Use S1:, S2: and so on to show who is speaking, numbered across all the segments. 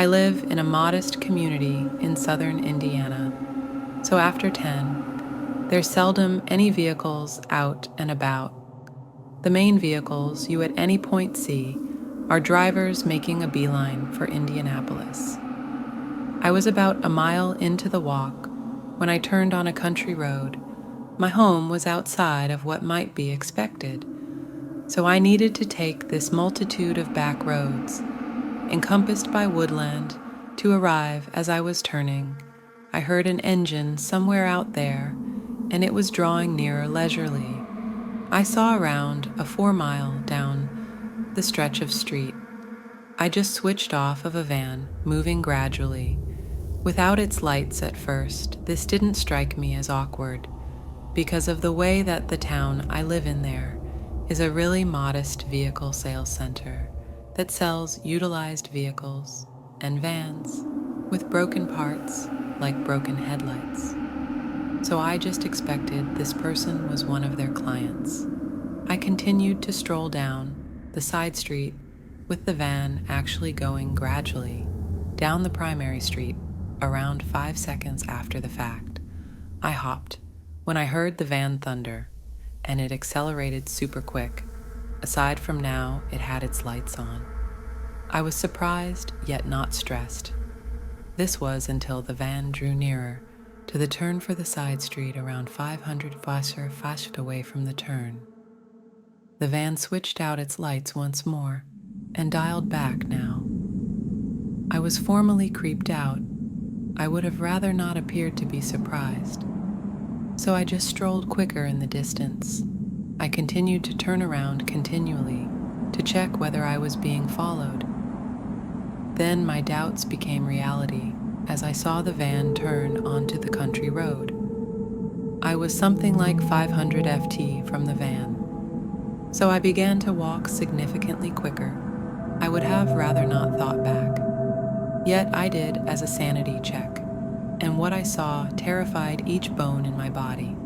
S1: I live in a modest community in southern Indiana, so after 10, there's seldom any vehicles out and about. The main vehicles you at any point see are drivers making a beeline for Indianapolis. I was about a mile into the walk when I turned on a country road. My home was outside of what might be expected, so I needed to take this multitude of back roads, encompassed by woodland, to arrive as I was turning. I heard an engine somewhere out there, and it was drawing nearer leisurely. I saw around a 4 mile down the stretch of street. I just switched off of a van, moving gradually. Without its lights at first, this didn't strike me as awkward, because of the way that the town I live in there is a really modest vehicle sales center that sells utilized vehicles and vans with broken parts like broken headlights. So I just expected this person was one of their clients. I continued to stroll down the side street with the van actually going gradually down the primary street around 5 seconds after the fact. I hopped when I heard the van thunder, and it accelerated super quick. Aside from now, it had its lights on. I was surprised yet not stressed. This was until the van drew nearer to the turn for the side street around 500 feet away from the turn. The van switched out its lights once more and dialed back now. I was formally creeped out. I would have rather not appeared to be surprised, so I just strolled quicker in the distance. I continued to turn around continually to check whether I was being followed. Then my doubts became reality as I saw the van turn onto the country road. I was something like 500 ft from the van, so I began to walk significantly quicker. I would have rather not thought back. Yet I did as a sanity check, and what I saw terrified each bone in my body.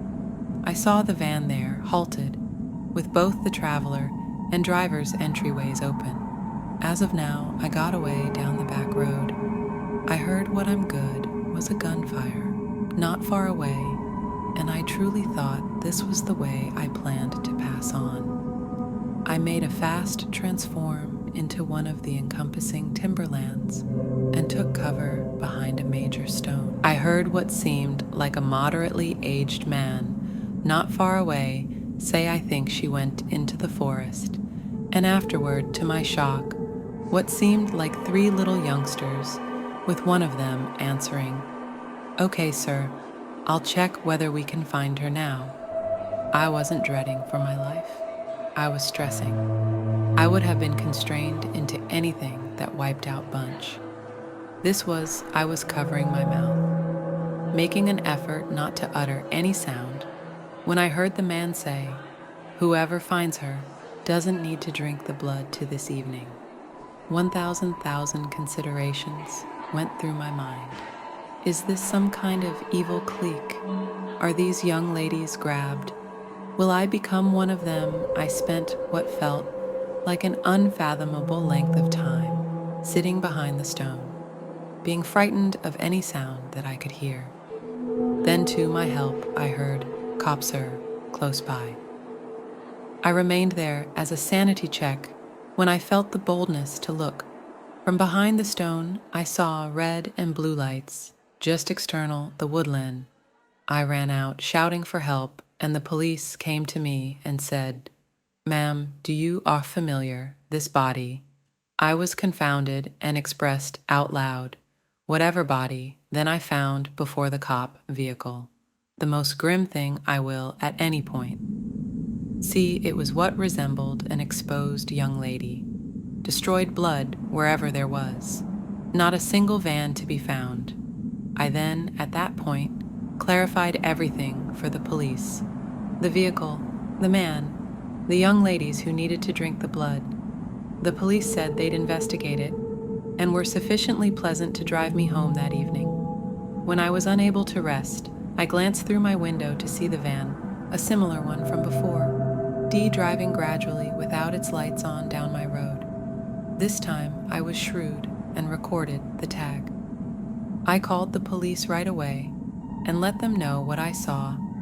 S1: I saw the van there, halted, with both the traveler and driver's entryways open. As of now, I got away down the back road. I heard what I'm good was a gunfire, not far away, and I truly thought this was the way I planned to pass on. I made a fast transform into one of the encompassing timberlands and took cover behind a major stone. I heard what seemed like a moderately aged man not far away say I think she went into the forest, and afterward, to my shock, what seemed like 3 little youngsters, with one of them answering, "Okay, sir, I'll check whether we can find her now." I wasn't dreading for my life. I was stressing. I would have been constrained into anything that wiped out Bunch. I was covering my mouth, making an effort not to utter any sound, when I heard the man say, "Whoever finds her doesn't need to drink the blood to this evening." 1,000 considerations went through my mind. Is this some kind of evil clique? Are these young ladies grabbed? Will I become one of them? I spent what felt like an unfathomable length of time sitting behind the stone, being frightened of any sound that I could hear. Then, to my help, I heard, "Cop, sir," close by. I remained there as a sanity check when I felt the boldness to look. From behind the stone, I saw red and blue lights, just external the woodland. I ran out, shouting for help, and the police came to me and said, "Ma'am, do you are familiar, this body?" I was confounded and expressed out loud, "Whatever body?" Then I found before the cop vehicle. The most grim thing I will at any point. See, it was what resembled an exposed young lady. Destroyed blood wherever there was. Not a single van to be found. I then, at that point, clarified everything for the police. The vehicle, the man, the young ladies who needed to drink the blood. The police said they'd investigate it and were sufficiently pleasant to drive me home that evening. When I was unable to rest, I glanced through my window to see the van, a similar one from before, driving gradually without its lights on down my road. This time I was shrewd and recorded the tag. I called the police right away and let them know what I saw